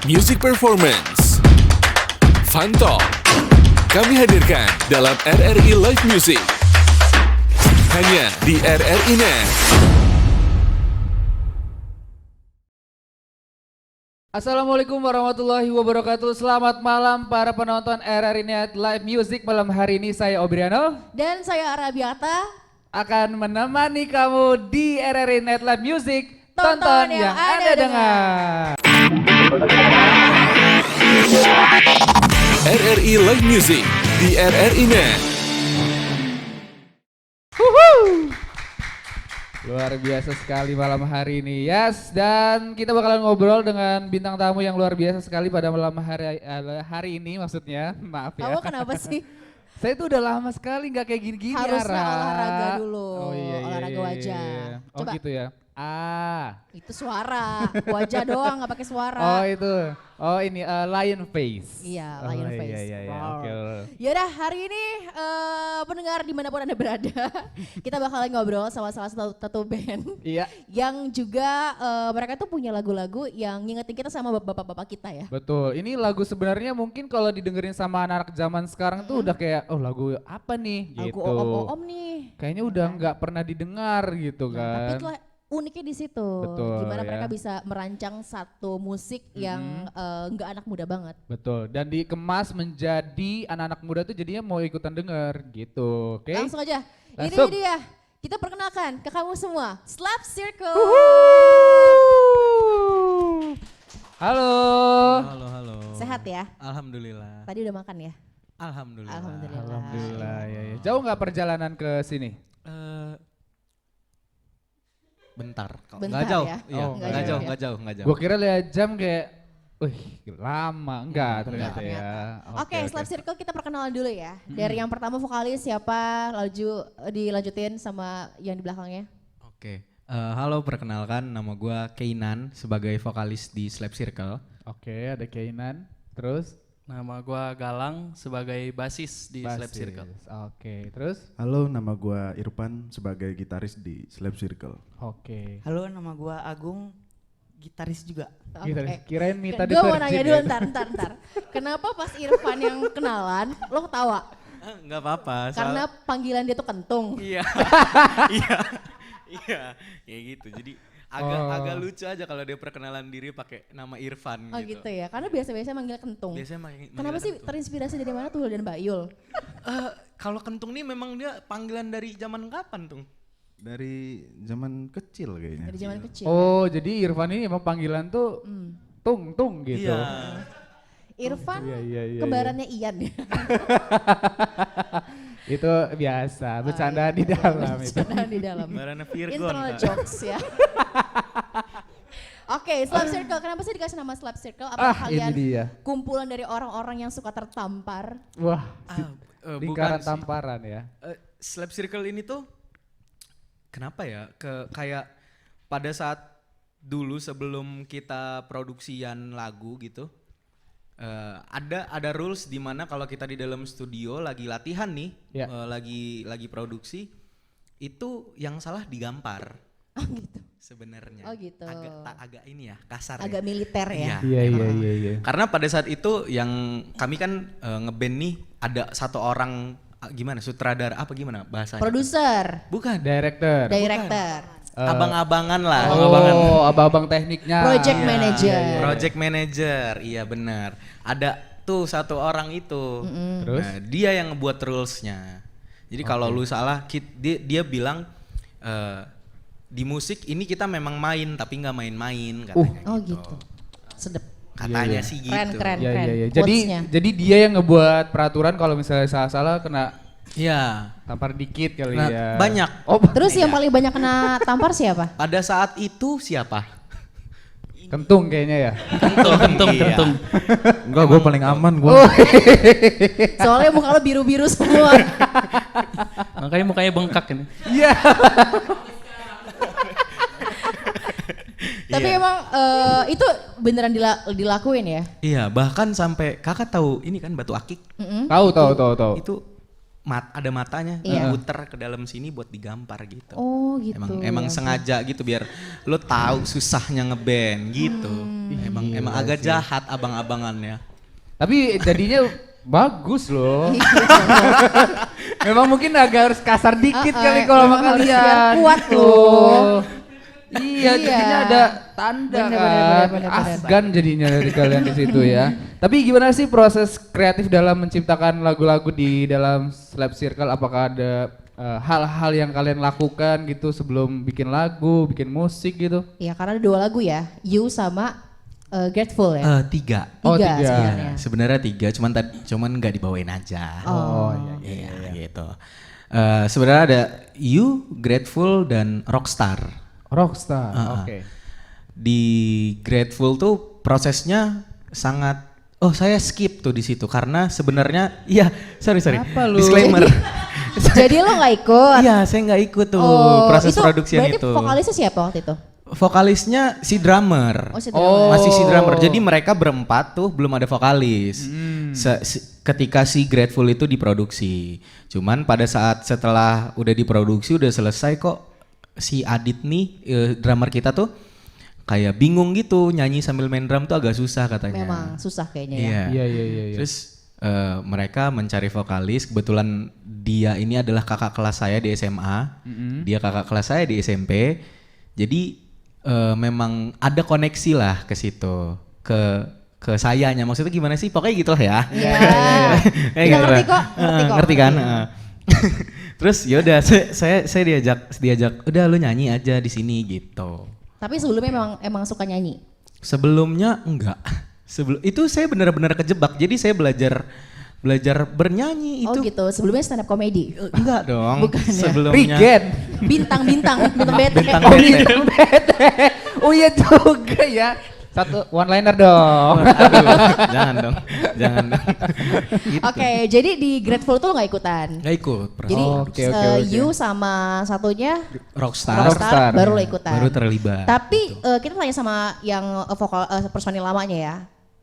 Music Performance, Fun Talk, kami hadirkan dalam RRI Live Music. Hanya di RRI Net. Assalamualaikum warahmatullahi wabarakatuh. Selamat malam para penonton RRI Net Live Music. Malam hari ini saya Obriano Dan saya Arabiata. akan menemani kamu di RRI Net Live Music. Tonton yang Anda dengar. RRI Live Music di RRI Net. Luar biasa sekali malam hari ini, yes. Dan kita bakalan ngobrol dengan bintang tamu yang luar biasa sekali pada malam hari ini maksudnya. Maaf ya. Kamu kenapa sih? Saya tuh udah lama sekali nggak kayak gini-gini. Harusnya Ara. olahraga dulu, Oh, iya, olahraga wajah. Oh Coba. gitu ya. Itu suara, wajah doang nggak pakai suara. Oh itu. Oh ini lion face. Iya, lion face. Iya, Wow. oke. Yaudah, hari ini pendengar dimanapun Anda berada, kita bakalan ngobrol sama salah satu band Iya, yang juga mereka tuh punya lagu-lagu yang ngingetin kita sama bapak-bapak kita ya. betul. Ini lagu sebenarnya mungkin kalau didengerin sama anak zaman sekarang tuh udah kayak oh lagu apa nih Lagu gitu. om-om nih. Kayaknya udah nggak pernah didengar gitu Nah, kan. tapi itulah uniknya di situ. Betul, Gimana ya. mereka bisa merancang satu musik yang nggak anak muda banget. Betul. Dan dikemas menjadi anak-anak muda tuh jadinya mau ikutan denger gitu. Oke. Langsung aja. Langsung. Ini dia. Kita perkenalkan ke kamu semua. Slap Circle. Halo. Halo, halo. Sehat ya? Alhamdulillah. Tadi udah makan ya? Alhamdulillah. Alhamdulillah. Alhamdulillah ya, ya. Jauh nggak perjalanan ke sini? Eh, bentar. Bentar Nggak jauh. ya? Iya, Oh, nggak nggak jauh, jauh ya? nggak jauh, nggak jauh. Gue kira lihat jam kayak, wih lama. Enggak ternyata Enggak, ya. Oke, Slap Circle kita perkenalan dulu ya. Dari yang pertama vokalis siapa, lalu dilanjutin sama yang di belakangnya. Oke. Halo, perkenalkan nama gua Keinan sebagai vokalis di Slap Circle. Oke, ada Keinan. Terus? Nama gua Galang sebagai basis di Slap Basis. Circle. Oke, terus? Halo, nama gua Irfan sebagai gitaris di Slap Circle. Oke. Halo, nama gua Agung, gitaris juga. Gitaris. Kirain Mita Gue mau Detergent nanya ya. dulu ntar. Kenapa pas Irfan yang kenalan, lo ketawa? Nggak apa-apa. Karena panggilan dia tuh kentung. Iya. Iya, kayak gitu. Jadi agak lucu aja kalau dia perkenalan diri pakai nama Irfan Oh gitu. gitu ya, karena biasa-biasa manggil kentung. Biasanya Kenapa sih terinspirasi dari mana tuh dan Mbak Yul? Kalau kentung nih memang dia panggilan dari zaman kapan, Tung? Dari zaman kecil kayaknya. Dari zaman kecil. Oh, jadi Irfan ini emang panggilan tuh tung gitu. Iya. Irfan iya, kembarannya Ian ya. Itu biasa, bercanda di dalam itu. Bercandaan di dalam. Kembarannya Virgon, Internal Kak. jokes ya. Oke, Slap Circle. Kenapa sih dikasih nama Slap Circle? Apa Ini kalian dia. kumpulan dari orang-orang yang suka tertampar? Wah, Bukan lingkaran sih. tamparan ya. Slap Circle ini tuh kenapa ya kayak pada saat dulu sebelum kita produksian lagu gitu ada rules di mana kalau kita di dalam studio lagi latihan nih Ya. lagi produksi itu yang salah digampar Oh gitu. sebenarnya. Oh gitu. Agak ini ya kasar Agak ya. militer ya. Iya, emang. iya. Karena pada saat itu yang kami kan ngeband nih ada satu orang gimana sutradara apa gimana bahasanya? Produser, Bukan. Director. director, Abang-abangan lah. Oh, abang-abang tekniknya. project Iya, manager. Project manager, iya benar. Ada tuh satu orang itu. Terus? Nah, dia yang ngebuat rulesnya. Jadi kalau lu salah, dia bilang di musik ini kita memang main tapi nggak main-main katanya. Oh gitu. Sedep. Katanya Iya. sih gitu. Keren. Iya. Quotes-nya. Jadi dia yang ngebuat peraturan kalau misalnya salah-salah kena Iya. tampar dikit kali Nah, ya. banyak. Oh, Terus yang paling banyak kena tampar siapa? Pada saat itu siapa? kentung kayaknya ya. Kentung. Iya. Enggak, gua paling aman Oh. gua. Soalnya muka lo biru-biru semua. Makanya mukanya bengkak ini. Iya. Tapi emang itu beneran dilakuin ya? Iya, bahkan sampai kakak tahu ini kan batu akik. Tahu. Itu ada matanya Iya. diputer ke dalam sini buat digampar gitu. Oh gitu. Emang ya. sengaja gitu biar lo tahu susahnya ngeband gitu. Emang agak jahat abang-abangannya. Tapi jadinya bagus loh. Memang mungkin agak harus kasar dikit kali kalau sama memang harus kalian. biar kuat gitu. loh. Iya, Iya. jadinya ada tanda Bener. Afgan jadinya dari kalian di situ ya. Tapi gimana sih proses kreatif dalam menciptakan lagu-lagu di dalam Slap Circle? Apakah ada hal-hal yang kalian lakukan gitu sebelum bikin lagu, bikin musik gitu? Ya karena ada 2 lagu ya, You sama Grateful ya. 3. Oh, 3. sebenarnya. Sebenarnya 3, cuman nggak dibawain aja. Oh, Iya gitu. Sebenarnya ada You, Grateful dan Rockstar. Rockstar. Oke. Di Grateful tuh prosesnya sangat saya skip tuh di situ karena sebenarnya sorry Apa lu? disclaimer. Jadi lo nggak ikut? Iya, saya nggak ikut tuh proses produksian berarti itu. vokalisnya siapa waktu itu? Vokalisnya si drummer. Oh, si drummer. Masih si drummer. Jadi mereka berempat tuh belum ada vokalis. Ketika si Grateful itu diproduksi. Cuman pada saat setelah udah diproduksi udah selesai kok si Adit nih drummer kita tuh kayak bingung gitu nyanyi sambil main drum tuh agak susah katanya. Memang susah kayaknya ya. Iya. Terus mereka mencari vokalis, kebetulan dia ini adalah kakak kelas saya di SMA, dia kakak kelas saya di SMP, jadi memang ada koneksi lah ke situ, ke sayanya, maksudnya gimana sih, pokoknya gitu lah ya. Iya. Kayak Kita gitu ngerti lah. kok, Ngerti kan? Terus yaudah, saya diajak, udah lu nyanyi aja di sini gitu. Tapi sebelumnya emang suka nyanyi. Sebelumnya enggak. Itu saya benar-benar kejebak. Jadi saya belajar bernyanyi Oh itu. gitu, sebelumnya stand up comedy. Enggak dong. Bukan ya? Sebelumnya. Regen. Bintang bete. Bintang Oh bete. bintang bete. Oh iya juga ya. Satu one liner dong. Aduh, jangan dong. Gitu. Oke, jadi di Grateful tuh lo nggak ikutan. Nggak ikut. Jadi Oke. You sama satunya Rockstar. Rockstar. baru lo ikutan. Baru terlibat. Tapi kita tanya sama yang vokal personil lamanya ya.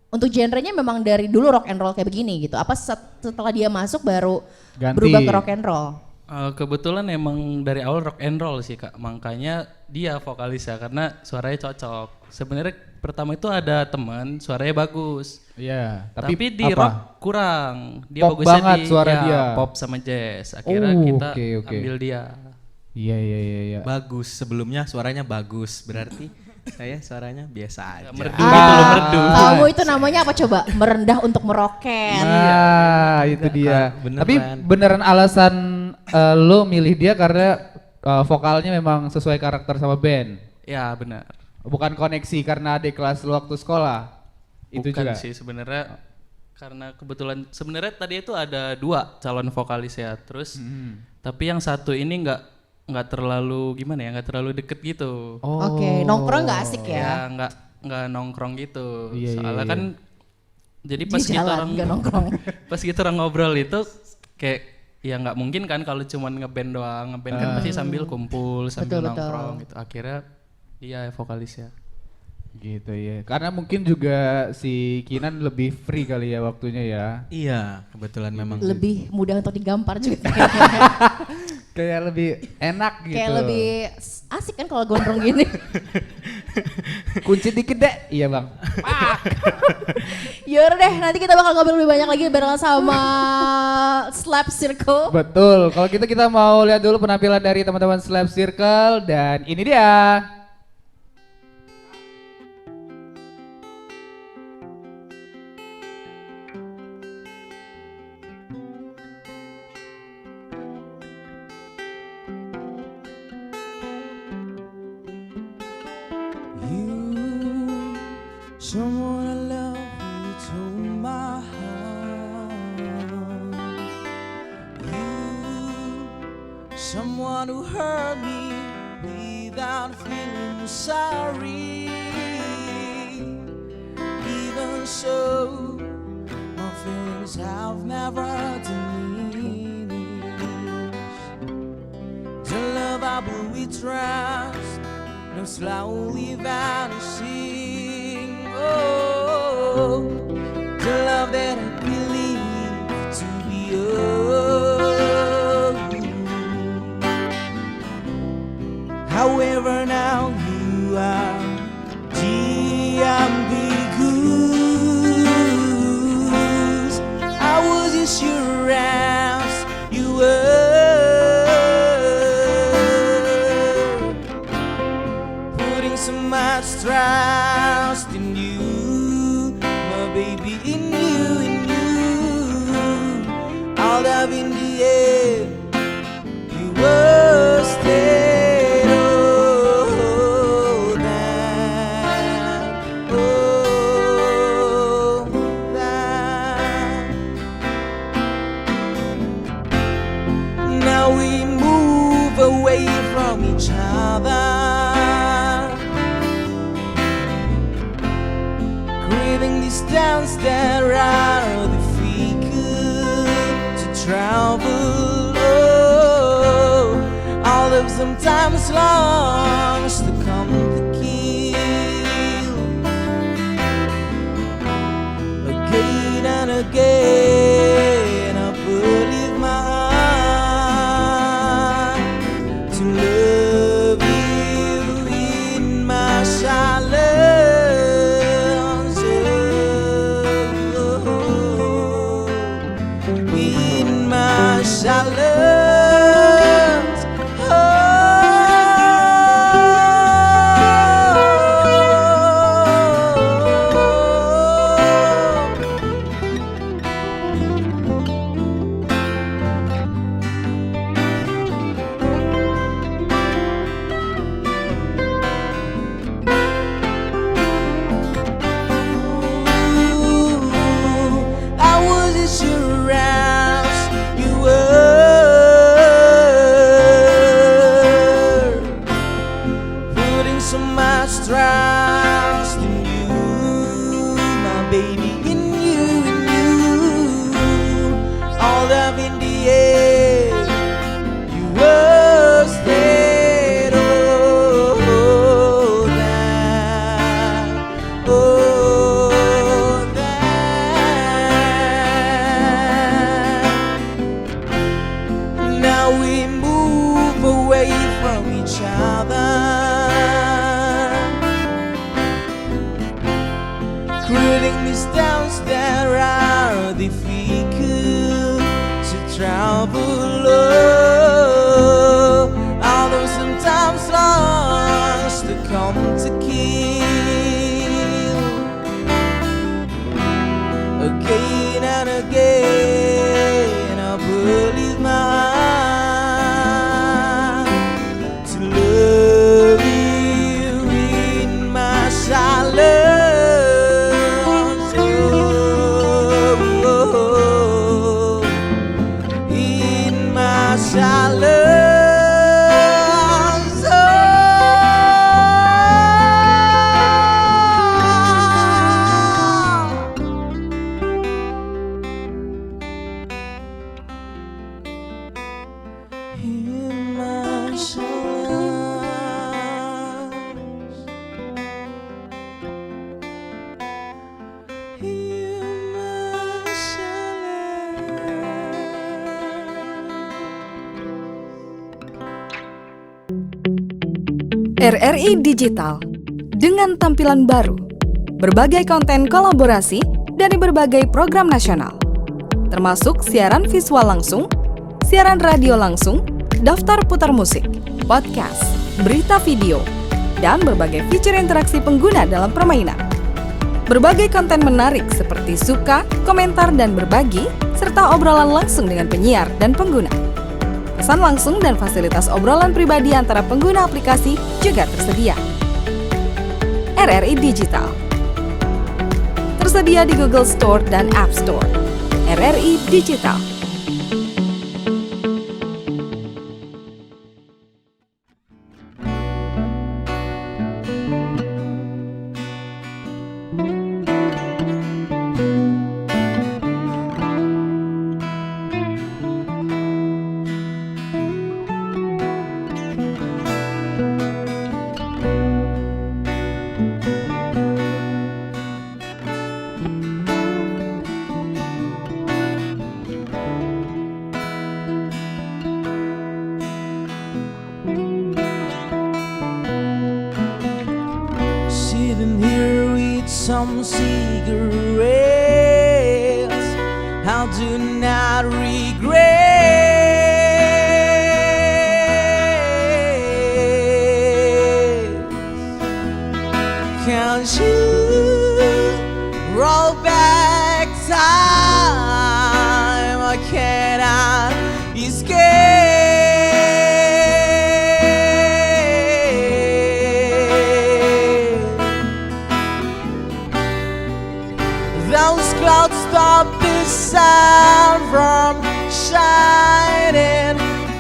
Untuk genrenya memang dari dulu rock and roll kayak begini gitu. Apa setelah dia masuk baru Ganti. berubah ke rock and roll? Kebetulan emang dari awal rock and roll sih Kak, makanya dia vokalisnya karena suaranya cocok. Sebenarnya pertama itu ada teman suaranya bagus, Iya. tapi di apa? rock kurang. Dia Pop bagusnya banget di suara dia. pop sama jazz. Akhirnya Oh, kita oke. ambil dia. Iya. Bagus. Sebelumnya suaranya bagus. Berarti saya suaranya biasa aja. Merdu gitu loh, merdu. Kamu itu namanya apa coba? Merendah untuk meroket. Nah, itu dia. beneran. Tapi beneran alasan lo milih dia karena vokalnya memang sesuai karakter sama band. Ya benar. Bukan koneksi karena adik kelas lo waktu sekolah. Itu Bukan juga. sih sebenarnya, karena kebetulan sebenarnya tadi itu ada 2 calon vokalis ya. Terus tapi yang satu ini nggak terlalu gimana ya, nggak terlalu deket gitu. Oke, nongkrong nggak asik ya? Ya nggak nongkrong gitu. Iya, Soalnya iya. kan jadi pas Di kita jalan, orang nggak nongkrong. pas kita orang ngobrol itu kayak ya nggak mungkin kan kalau cuman ngeband doang. Ngeband kan pasti sambil kumpul, sambil Betul, betul. nongkrong gitu. Akhirnya dia vokalisnya. Gitu ya. Karena mungkin juga si Kinan lebih free kali ya waktunya ya. Iya, kebetulan memang. Lebih mudah untuk digampar juga. Kayak lebih enak gitu. Kayak lebih asik kan kalau gondrong gini. Kunci dikit deh. Iya bang. Yaudah deh, nanti kita bakal ngobrol lebih banyak lagi barengan sama Slap Circle. Betul. Kalau gitu kita mau lihat dulu penampilan dari teman-teman Slap Circle dan ini dia. Someone I love who told my heart. You, someone who hurt me without feeling sorry. Even so, my feelings have never diminished. The love I put with trust, no slowly vanishing. Oh, the love that I believe to be yours. However, now you are GMB. trust in you, my baby, in you, in you. All love in the air, you were stayed. Oh, that, oh, that. Now we move away from each other, creating distance that rather difficult to travel. Oh, all of sometimes longs to come to kill again and again. I believe my heart to love you in my silence. Oh, in my silence. I wasn't sure as you were putting so much trust in you, my baby, in you, in you. All love in the air, you were stayed. Oh, that, oh, that. Now we move away from each other, creating distance that are difficult to travel. Oh, although sometimes lost to come to kill again and again. I believe my heart to love you in my silence. Oh, in my silence. In my silence. In my RRI Digital dengan tampilan baru, berbagai konten kolaborasi dari berbagai program nasional, termasuk siaran visual langsung, siaran radio langsung, daftar putar musik, podcast, berita video, dan berbagai fitur interaksi pengguna dalam permainan. Berbagai konten menarik seperti suka, komentar, dan berbagi, serta obrolan langsung dengan penyiar dan pengguna. Pesan langsung dan fasilitas obrolan pribadi antara pengguna aplikasi juga tersedia. RRI Digital tersedia di Google Store dan App Store. RRI Digital. some cigarettes. I do not regret. Can't you Roll back time, I cannot escape. Those clouds stop the sun from shining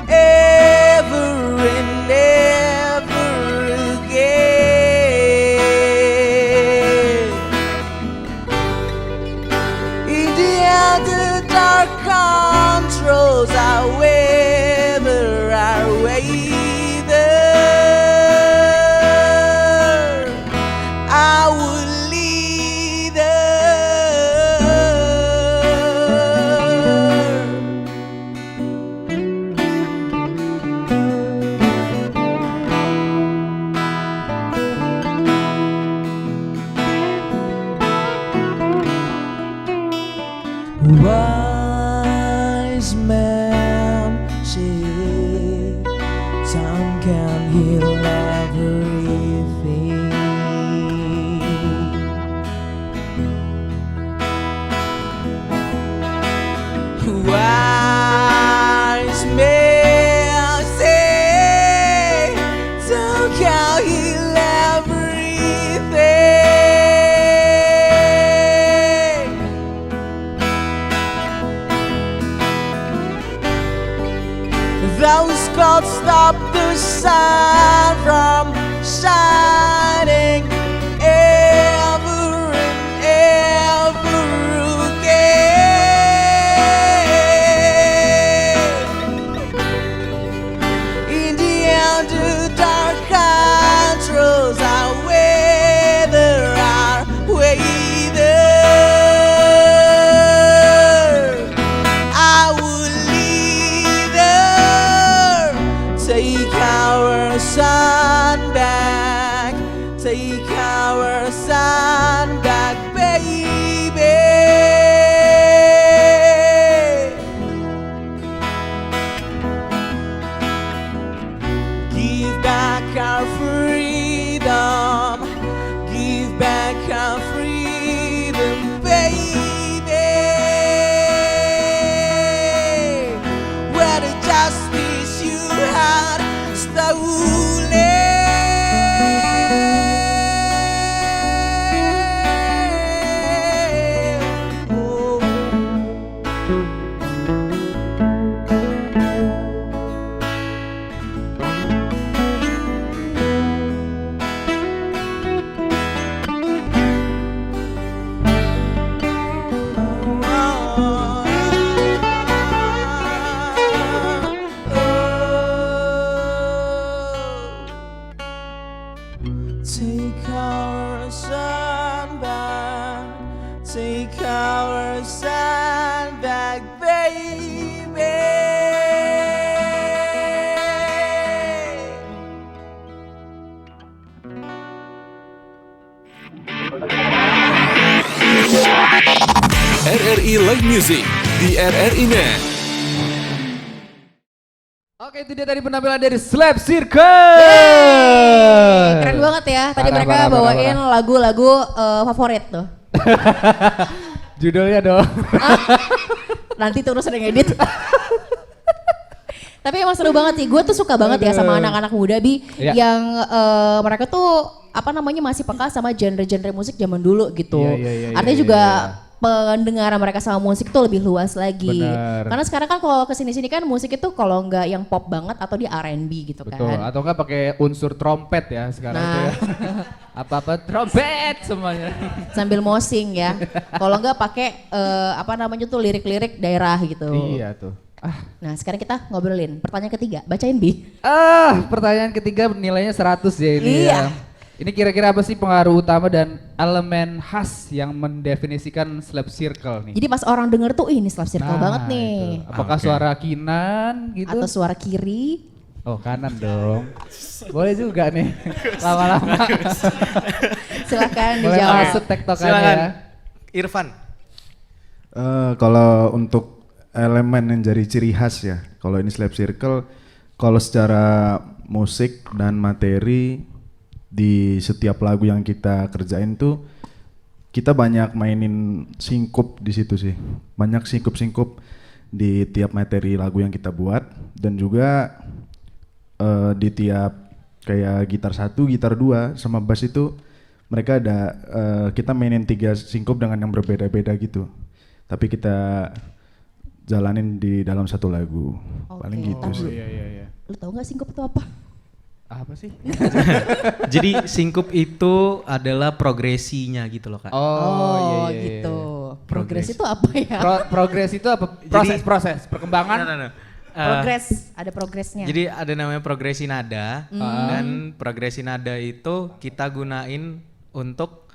ever and ever again. In the end, the dark controls our weather, our weather. Our leader. Wise man say time can heal everything. Wise man say time can heal everything. Those clouds stop the sun from shining ever and ever again. In the end, the dark controls our weather, our weather. Our leader, take our sun back, take our sun back, baby. Give back our freedom, give back our freedom, baby. Where the justice you had stolen. Oh. Take our sun back, take our sun back, baby. RRI Live Music di RRI Net. Oke, itu dia tadi penampilan dari Slap Circle. Keren banget ya. Tadi Parah, mereka parah, bawain parah. lagu-lagu favorit tuh. Judulnya dong. Nanti terus ada ngedit. Tapi emang seru banget sih. Gue tuh suka banget ya sama anak-anak muda Bi Iya. yang mereka tuh apa namanya masih peka sama genre-genre musik zaman dulu gitu. Iya, Artinya iya, juga iya. pendengaran mereka sama musik tuh lebih luas lagi. Bener. Karena sekarang kan kalau kesini-sini kan musik itu kalau nggak yang pop banget atau dia R&B gitu Betul, kan. atau enggak pakai unsur trompet ya sekarang itu ya. Apa-apa trompet semuanya. Sambil mosing ya. Kalau nggak pakai apa namanya tuh lirik-lirik daerah gitu. Iya tuh. Nah sekarang kita ngobrolin pertanyaan ketiga, bacain Bi. Pertanyaan ketiga nilainya 100 ya ini Iya. ya. Ini kira-kira apa sih pengaruh utama dan elemen khas yang mendefinisikan Slap Circle nih? Jadi pas orang denger tuh ini Slap Circle banget nih. Itu. Apakah suara kinan gitu? Atau suara kiri. Oh kanan dong. Boleh juga nih. Lama-lama. Silakan Boleh dijawab. masuk tektokannya Silakan. ya. Irfan. Kalau untuk elemen yang jadi ciri khas ya, kalau ini Slap Circle, kalau secara musik dan materi di setiap lagu yang kita kerjain tuh kita banyak mainin singkup di situ sih. Banyak singkup-singkup di tiap materi lagu yang kita buat dan juga di tiap kayak gitar 1, gitar 2 sama bass itu mereka ada kita mainin 3 singkup dengan yang berbeda-beda gitu. Tapi kita jalanin di dalam satu lagu. Paling gitu sih. Iya. Lu tahu nggak singkup itu apa? Apa sih? Jadi singkup itu adalah progresinya gitu loh Kak. Oh, iya. Gitu. Progres. Progres itu apa ya? Progres itu apa? Proses perkembangan. Progres, ada progresnya. Jadi ada namanya progresi nada dan progresi nada itu kita gunain untuk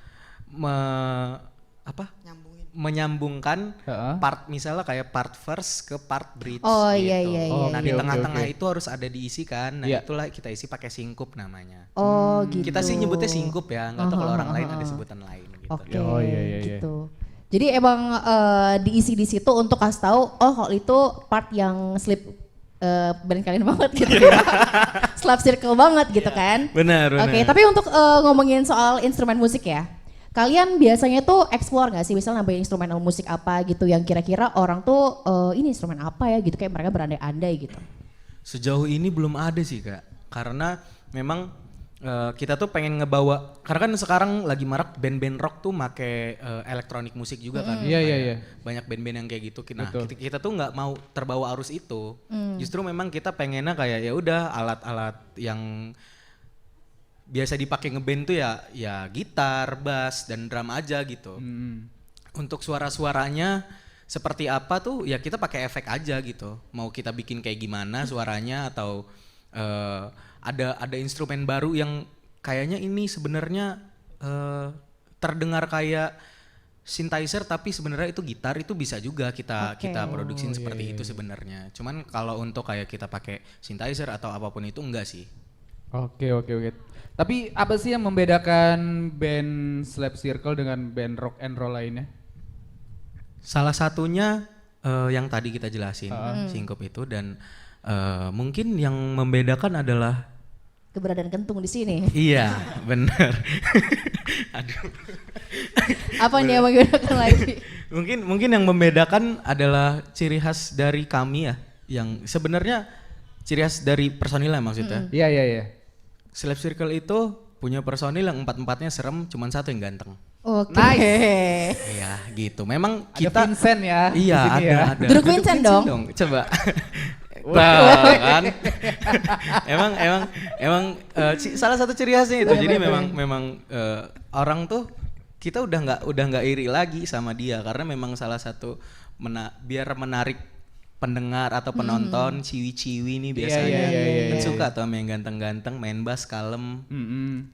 menyambungkan part misalnya kayak part verse ke part bridge. Oh, gitu. iya. Nah Oke, di tengah-tengah oke. itu harus ada diisi kan. Nah Iya. itulah kita isi pakai singkup namanya. Oh gitu. Kita sih nyebutnya singkup ya, nggak tahu kalau orang lain ada sebutan lain gitu. Oke, Oh, iya. gitu. Jadi emang diisi di situ untuk kasih tahu, oh kalau itu part yang slip band kalian banget gitu ya. Slap circle banget gitu kan. Benar. Oke, tapi untuk ngomongin soal instrumen musik ya. Kalian biasanya tuh explore nggak sih, misalnya nambahin instrumen musik apa gitu yang kira-kira orang tuh ini instrumen apa ya gitu, kayak mereka berandai-andai gitu. Sejauh ini belum ada sih Kak, karena memang kita tuh pengen ngebawa, karena kan sekarang lagi marak band-band rock tuh make elektronik musik juga kan. Iya. Banyak band-band yang kayak gitu. Nah, Betul. kita tuh nggak mau terbawa arus itu. Justru memang kita pengennya kayak ya udah alat-alat yang biasa dipakai ngeband tuh ya gitar, bass dan drum aja gitu. Untuk suara-suaranya seperti apa tuh ya kita pakai efek aja gitu. Mau kita bikin kayak gimana suaranya atau ada instrumen baru yang kayaknya ini sebenarnya terdengar kayak synthesizer tapi sebenarnya itu gitar, itu bisa juga kita produksiin seperti itu sebenarnya. Cuman kalau untuk kayak kita pakai synthesizer atau apapun itu enggak sih. Oke. Tapi apa sih yang membedakan band Slap Circle dengan band rock and roll lainnya? Salah satunya yang tadi kita jelasin singkup itu dan mungkin yang membedakan adalah Keberadaan kentung di sini. iya benar. Aduh. Apa nih yang membedakan lagi? Mungkin yang membedakan adalah ciri khas dari kami ya, yang sebenarnya ciri khas dari personilnya maksudnya. Iya. Slap Circle itu punya personil yang 4-4-nya serem, cuman 1 yang ganteng. Oke. Nice. Iya gitu. Memang Ada kita Vincent ya. di iya sini ya. ada. Duduk Vincent dong. Coba. Nah, kan. emang salah satu ciri khasnya itu. Jadi memang orang tuh kita udah nggak iri lagi sama dia karena memang salah satu biar menarik pendengar atau penonton ciwi-ciwi nih biasanya kan suka tuh sama yang ganteng-ganteng main bass kalem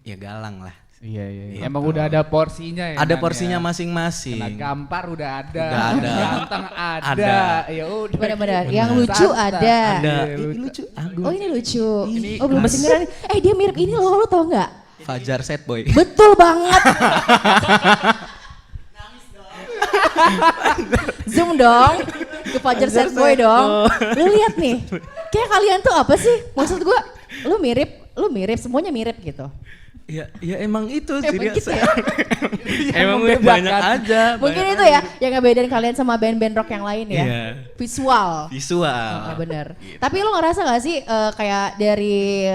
ya galang lah. Iya. Emang udah ada porsinya ya. Ada Nan, porsinya ya? masing-masing. Kena gampar udah ada. Udah ada. Ganteng ada. Ada. Ya udah. Benar-benar. Yang lucu ada. Ada. Iya, Lucu. Agung. Oh ini lucu. Oh belum kedengeran. Dia mirip ini loh, lo tau nggak? Fajar Set Boy. Betul banget. Zoom dong. Ke Fajar Set Boy dong. Lu lihat nih. Kayak kalian tuh apa sih? Maksud gua, lu mirip, semuanya mirip gitu. Ya emang itu Emang gitu ya? Emang membedakan. banyak aja. Mungkin banyak itu ya yang ngebedain kalian sama band-band rock yang lain ya. Iya. Visual. Visual. Bener. Tapi lo ngerasa gak sih kayak dari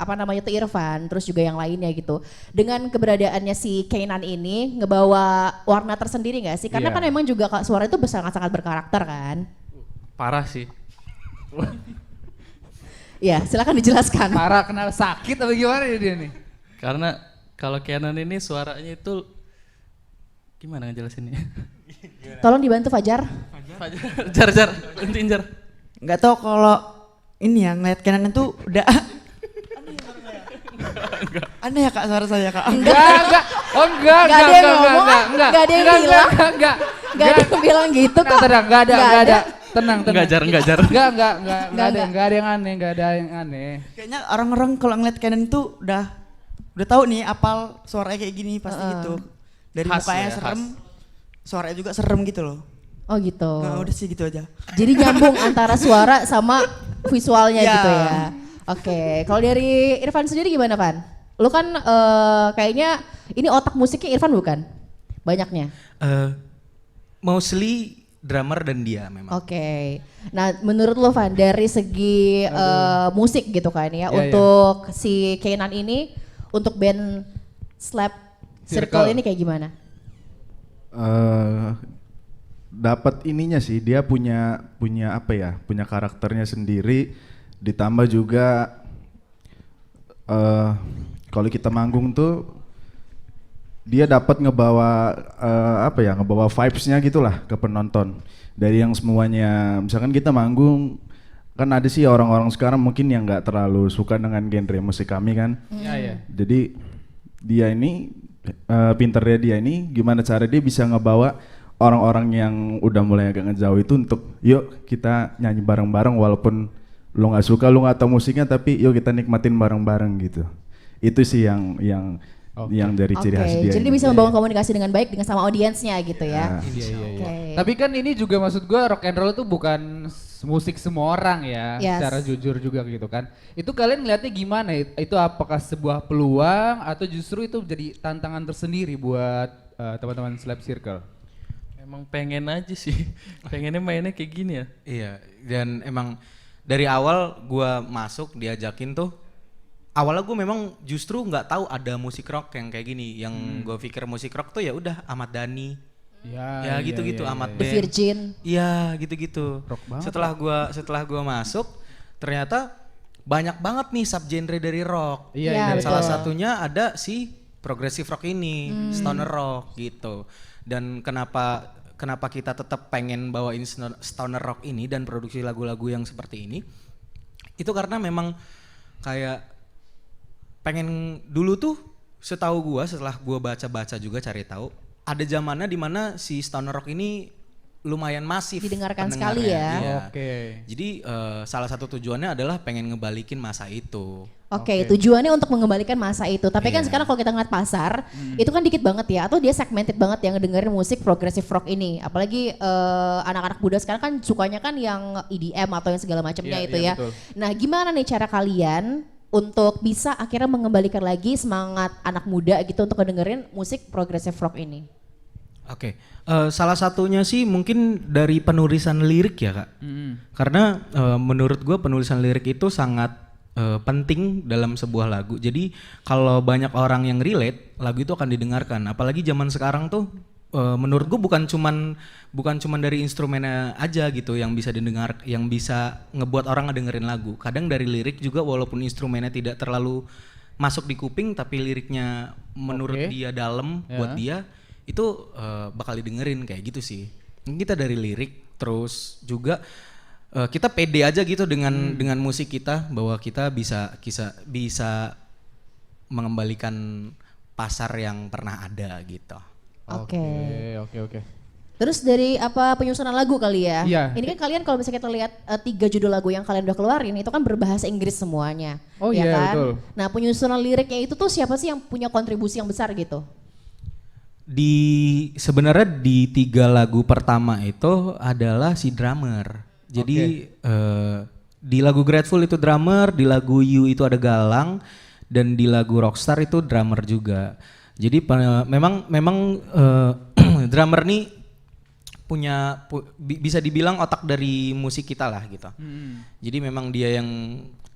apa namanya tuh Irfan, terus juga yang lainnya gitu, dengan keberadaannya si Kainan ini ngebawa warna tersendiri gak sih? Karena Iya. kan memang juga Kak suara itu sangat-sangat berkarakter kan. Parah sih. Ya silakan dijelaskan. Parah kenal sakit apa gimana dia nih? Karena kalau Canon ini suaranya itu gimana ngejelasinnya? Tolong dibantu Fajar. Jar, bentin Jar. Nggak tahu kalau ini ya ngeliat kanan itu udah aneh ya Kak suara saya Kak. Enggak. Oh enggak. Nggak ada yang ngomong, nggak ada yang bilang. Enggak. Gak ada yang bilang gitu kok. Enggak ada. Tenang. Enggak Jar. Enggak ada yang aneh. Kayaknya orang-orang kalau ngeliat kanan itu udah tahu nih apal suaranya kayak gini pasti gitu. Dari Khas mukanya ya, serem, suaranya juga serem gitu loh. Oh gitu. Nah, udah sih gitu aja. Jadi nyambung antara suara sama visualnya Ya. gitu ya. Oke, kalau dari Irfan sendiri gimana Van? Lu kan kayaknya ini otak musiknya Irfan bukan? Banyaknya. Mostly drummer dan dia memang. Oke. Nah, menurut lo Van dari segi musik gitu kan ya, untuk si Kainan ini, untuk band Slap Circle ini kayak gimana? Dapat ininya sih, dia punya apa ya, punya karakternya sendiri, ditambah juga kalau kita manggung tuh dia dapat ngebawa ngebawa vibes-nya gitulah ke penonton. Dari yang semuanya, misalkan kita manggung, kan ada sih orang-orang sekarang mungkin yang nggak terlalu suka dengan genre musik kami kan. Iya. Jadi dia ini pinternya dia ini gimana cara dia bisa ngebawa orang-orang yang udah mulai agak ngejauh itu untuk yuk kita nyanyi bareng-bareng walaupun lu nggak suka, lu nggak tahu musiknya, tapi yuk kita nikmatin bareng-bareng gitu. Itu sih yang dari ciri khas dia. Jadi ini. bisa membangun komunikasi dengan baik dengan sama audiensnya gitu ya. Iya. Tapi kan ini juga maksud gue rock and roll itu bukan musik semua orang ya, secara jujur juga gitu kan. Itu kalian ngeliatnya gimana? Itu apakah sebuah peluang atau justru itu jadi tantangan tersendiri buat teman-teman Slap Circle? Emang pengen aja sih, pengennya mainnya kayak gini ya. Iya, dan emang dari awal gua masuk diajakin tuh, awalnya gue memang justru nggak tahu ada musik rock yang kayak gini. Yang gue pikir musik rock tuh ya udah Ahmad Dhani, ya gitu-gitu, Ahmad The Band, Virgin, iya gitu-gitu. Setelah gua masuk, ternyata banyak banget nih subgenre dari rock. Iya, Dan betul. salah satunya ada si progressive rock ini, stoner rock gitu. Dan kenapa kita tetap pengen bawain stoner rock ini dan produksi lagu-lagu yang seperti ini? Itu karena memang kayak pengen dulu tuh, setahu gua, setelah gua baca-baca juga cari tahu, ada zamannya dimana si stoner rock ini lumayan masif didengarkan pendengarnya. sekali ya. Iya. Oke. Jadi salah satu tujuannya adalah pengen ngebalikin masa itu. Oke, tujuannya untuk mengembalikan masa itu. Tapi kan sekarang kalau kita ngeliat pasar, itu kan dikit banget ya, atau dia segmented banget yang dengerin musik progressive rock ini. Apalagi anak-anak muda sekarang kan sukanya kan yang EDM atau yang segala macamnya itu ya. Betul. Nah, gimana nih cara kalian untuk bisa akhirnya mengembalikan lagi semangat anak muda gitu untuk dengerin musik progressive rock ini? Oke, salah satunya sih mungkin dari penulisan lirik ya Kak. Karena menurut gue penulisan lirik itu sangat penting dalam sebuah lagu. Jadi kalau banyak orang yang relate, lagu itu akan didengarkan. Apalagi zaman sekarang tuh menurut gue bukan cuman dari instrumennya aja gitu yang bisa didengar, yang bisa ngebuat orang ngedengerin lagu. Kadang dari lirik juga, walaupun instrumennya tidak terlalu masuk di kuping, tapi liriknya menurut dia dalam buat dia, itu bakal didengerin kayak gitu sih. Kita dari lirik, terus juga kita pede aja gitu dengan musik kita, bahwa kita bisa mengembalikan pasar yang pernah ada gitu. Oke. Terus dari penyusunan lagu kali ya? Iya. Ini kan kalian kalau misalnya kita lihat 3 judul lagu yang kalian udah keluarin itu kan berbahasa Inggris semuanya. Oh ya iya, kan? betul. Nah, penyusunan liriknya itu tuh siapa sih yang punya kontribusi yang besar gitu? Sebenarnya di 3 lagu pertama itu adalah si drummer. Jadi di lagu Grateful itu drummer, di lagu You itu ada Galang, dan di lagu Rockstar itu drummer juga. Jadi memang drummer nih bisa dibilang otak dari musik kita lah gitu. Jadi memang dia yang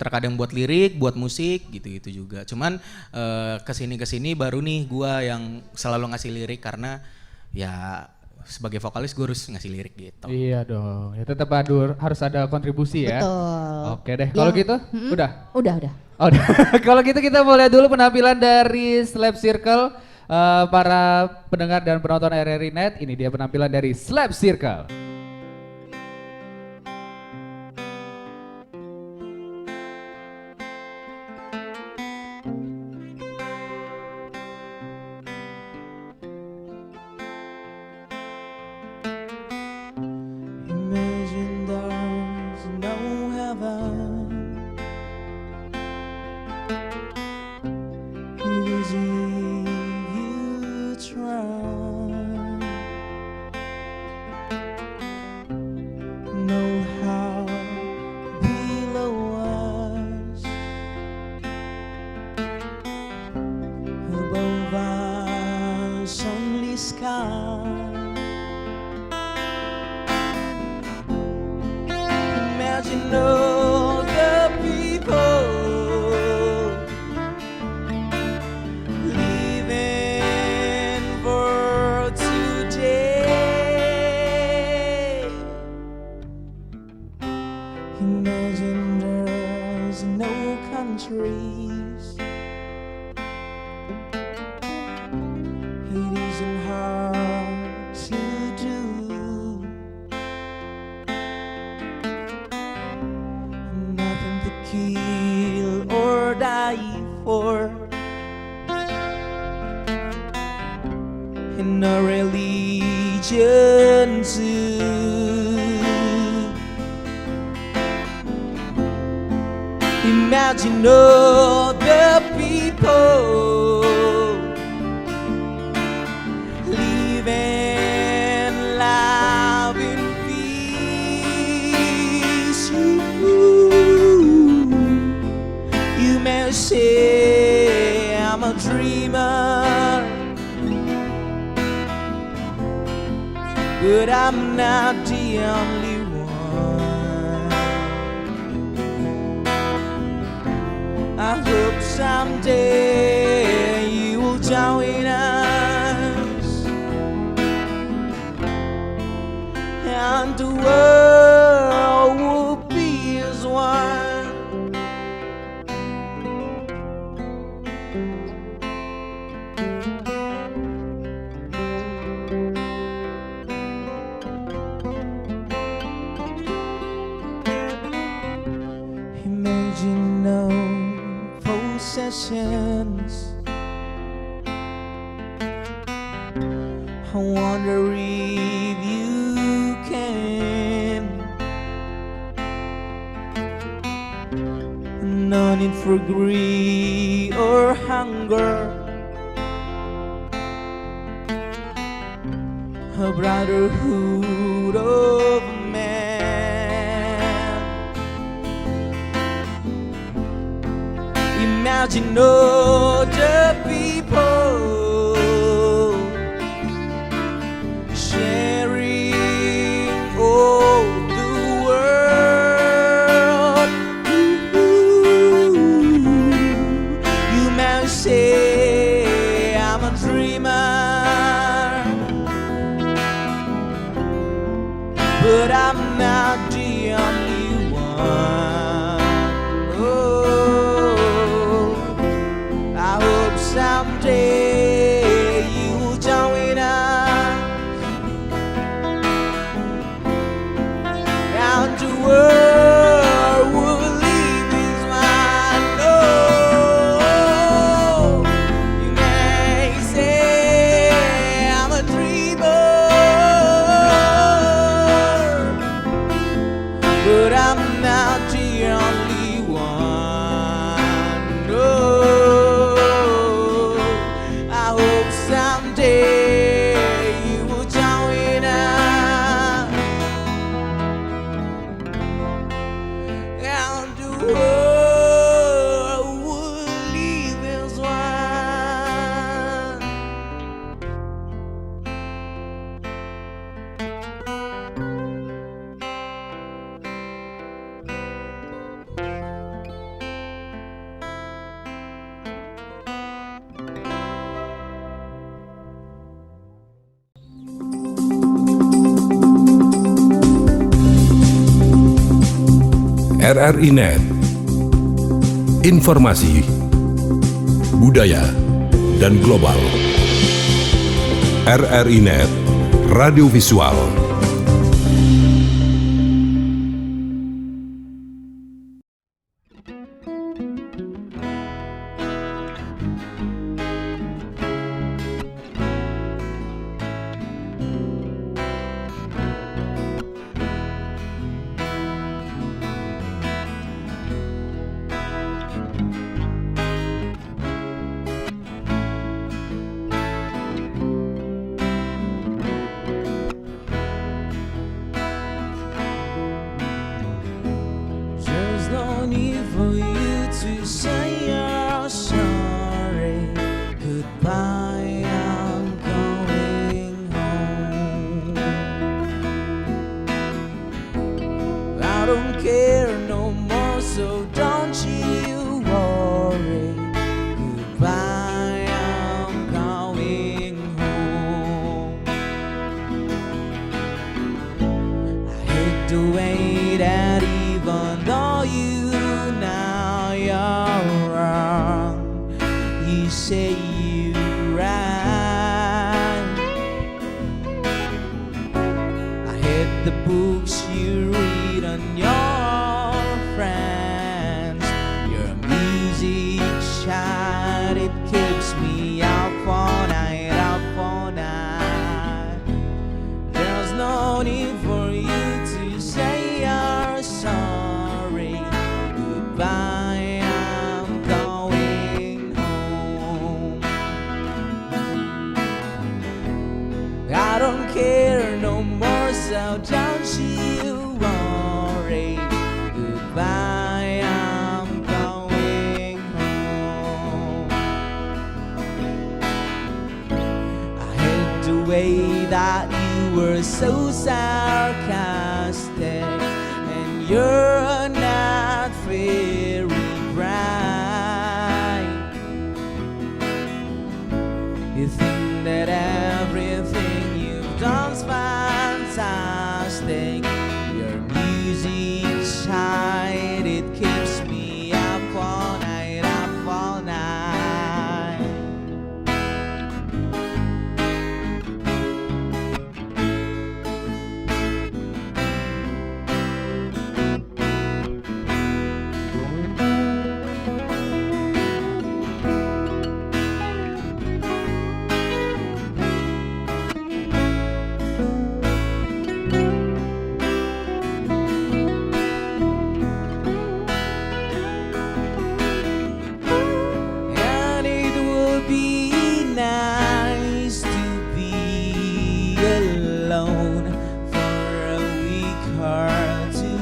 terkadang buat lirik, buat musik gitu-gitu juga. Cuman kesini baru nih gua yang selalu ngasih lirik, karena ya sebagai vokalis gue harus ngasih lirik gitu. Iya dong, ya tetap harus ada kontribusi ya. Betul. Oke deh, kalau gitu udah. Udah. Oh, udah. Kalau gitu kita mau lihat dulu penampilan dari Slap Circle, para pendengar dan penonton RRI Net. Ini dia penampilan dari Slap Circle. Imagine there's no heaven. Easy you try. time. Imagine all the people living for today. Imagine there's no countries. It isn't hard to do. Nothing to kill or die for, and no religion too. Imagine all the people living life in peace. You may say I'm a dreamer, but I'm not the only one. I hope someday you will join us, and the world will be as one. Imagine no possessions. I wonder if you can. No need for greed or hunger. A brotherhood of man. Imagine all the people sharing all the world. You may say I'm a dreamer, but I'm not the only one. Oh, I hope someday you will join us, and the world will leave its mind. Oh, you may say I'm a dreamer, but I'm not the only one. No, I hope someday you will join us, and the world will live as one. RRI Net. Informasi, budaya, dan global. RRI Net, radio visual. the way that even though you know you're wrong, you say you're right. I hate the books you read on your friends. Your music child, it keeps me up all night, up all night. There's no need for you to say you're sorry. Goodbye, I'm going home. I don't care no more, so don't you worry. Goodbye, I'm going home. I hate the way that you were so sarcastic, and you're not very bright. You think that everything you've done's fantastic. Your music child, it keeps me up all night, up all night. And it would be nice to be alone for a week or two.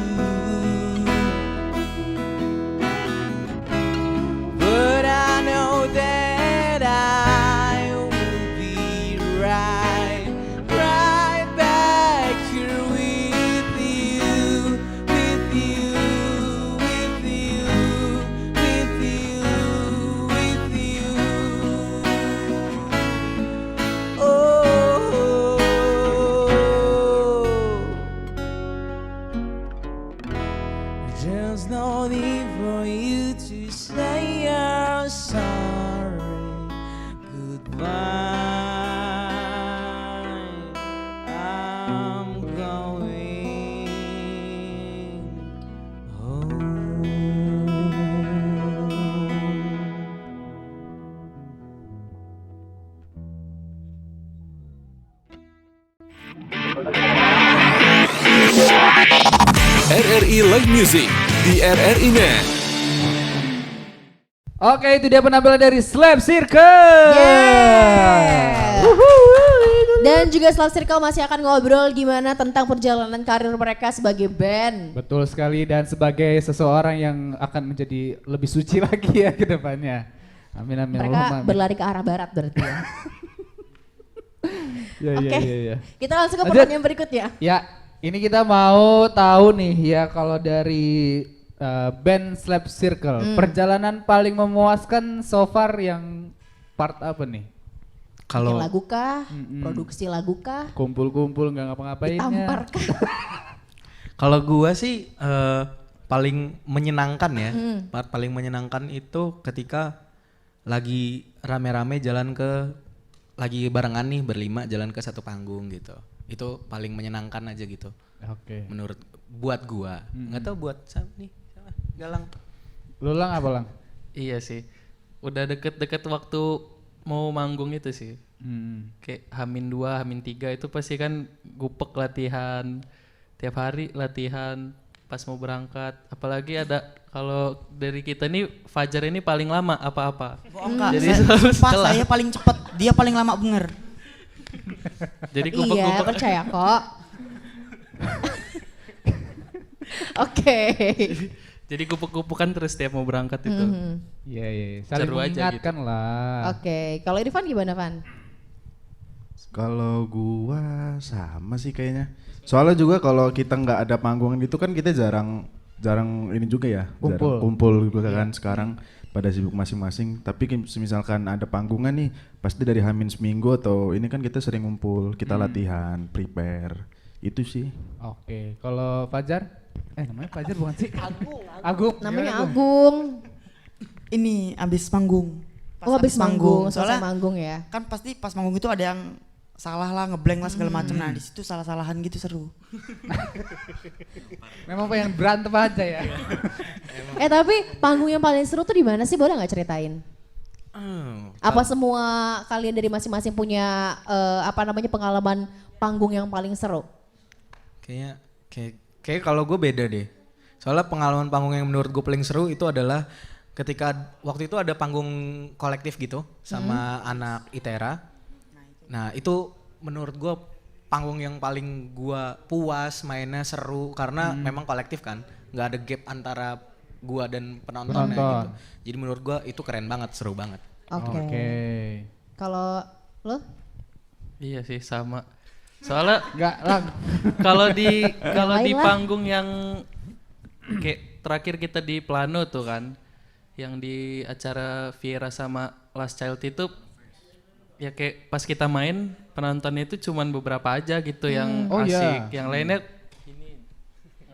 But I know that I will be right, right back here with you, with you, with you, with you, with you. Oh, there's no need for you to say you're sorry. Goodbye, I'm going home. RRI Live Music di RRI Net. Oke, itu dia penampilan dari Slap Circle. Yeah. Dan juga Slap Circle masih akan ngobrol gimana tentang perjalanan karir mereka sebagai band. Betul sekali, dan sebagai seseorang yang akan menjadi lebih suci lagi ya ke depannya. Amin amin. Mereka Allahumma amin. berlari ke arah barat berarti ya. Ya, Oke, ya. kita langsung ke Lanjut. pertanyaan berikutnya. Ya, ini kita mau tahu nih ya, kalau dari band Slap Circle, perjalanan paling memuaskan so far yang part apa nih? Bikin Kalau lagu kah? Produksi lagu kah? Kumpul-kumpul nggak ngapa-ngapainnya. Ditampar kah? kalau gua sih paling menyenangkan ya. Part paling menyenangkan itu ketika lagi rame-rame jalan ke, lagi barengan nih berlima jalan ke satu panggung gitu. Itu paling menyenangkan aja gitu. Oke. Menurut buat gua. Nggak tahu buat nih siapa? Galang. Lu Lang apa Lang? Iya sih. Udah deket-deket waktu mau manggung itu sih. Kayak H-2, H-3 itu pasti kan gupek latihan. Tiap hari latihan pas mau berangkat. Apalagi ada, kalau dari kita nih Fajar ini paling lama apa-apa. Enggak, Jadi selalu sumpah setelah. saya paling cepet, dia paling lama bener. Jadi Iya, gupek-gupek. percaya kok. Oke. Jadi gupek-gupekan terus tiap mau berangkat itu. Iya. Saling Seru aja mengingatkan lah. Oke, kalau Irfan gimana, Van? Kalau gua sama sih kayaknya. Soalnya juga kalau kita nggak ada panggungan gitu kan kita jarang ini juga ya. Kumpul. Jarang kumpul juga kan sekarang pada sibuk masing-masing. Tapi misalkan ada panggungan nih, pasti dari Hamin seminggu atau ini kan kita sering ngumpul, kita latihan, prepare. Itu sih. Oke, kalau Fajar? Namanya Fajar bukan sih? Agung. Namanya Gimana, Agung. Ini abis manggung. Oh, habis manggung, Soalnya selesai manggung ya. kan pasti pas manggung itu ada yang salah lah, ngeblank lah segala macam. Nah di situ salah-salahan gitu seru. Memang pengen berantem aja ya. Tapi panggung yang paling seru tuh di mana sih? Boleh nggak ceritain? Apa semua kalian dari masing-masing punya pengalaman panggung yang paling seru? Kayak kalau gue beda deh. Soalnya pengalaman panggung yang menurut gue paling seru itu adalah ketika waktu itu ada panggung kolektif gitu sama anak ITERA. Nah itu menurut gue panggung yang paling gue puas, mainnya seru karena memang kolektif kan, nggak ada gap antara gue dan penontonnya gitu. Jadi menurut gue itu keren banget, seru banget. Oke. Kalau lo? Iya sih sama. Soalnya Enggak lah. kalau di lain lah. panggung yang kayak terakhir kita di Plano tuh kan, yang di acara Viera sama Last Child itu ya kayak pas kita main penontonnya itu cuman beberapa aja gitu yang Oh, asik, iya. yang lainnya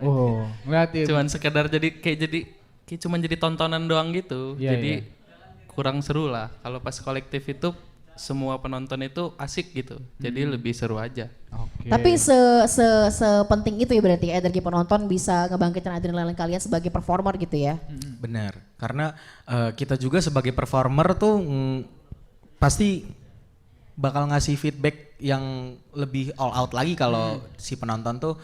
Ngeliatin. cuman sekedar jadi cuman jadi tontonan doang gitu. Iya, Jadi kurang seru lah. Kalau pas kolektif itu semua penonton itu asik gitu. Jadi lebih seru aja. Oke. Tapi sepenting itu ya berarti energi penonton bisa ngebangkitin adrenalin kalian sebagai performer gitu ya? Benar, karena kita juga sebagai performer tuh pasti bakal ngasih feedback yang lebih all out lagi kalau si penonton tuh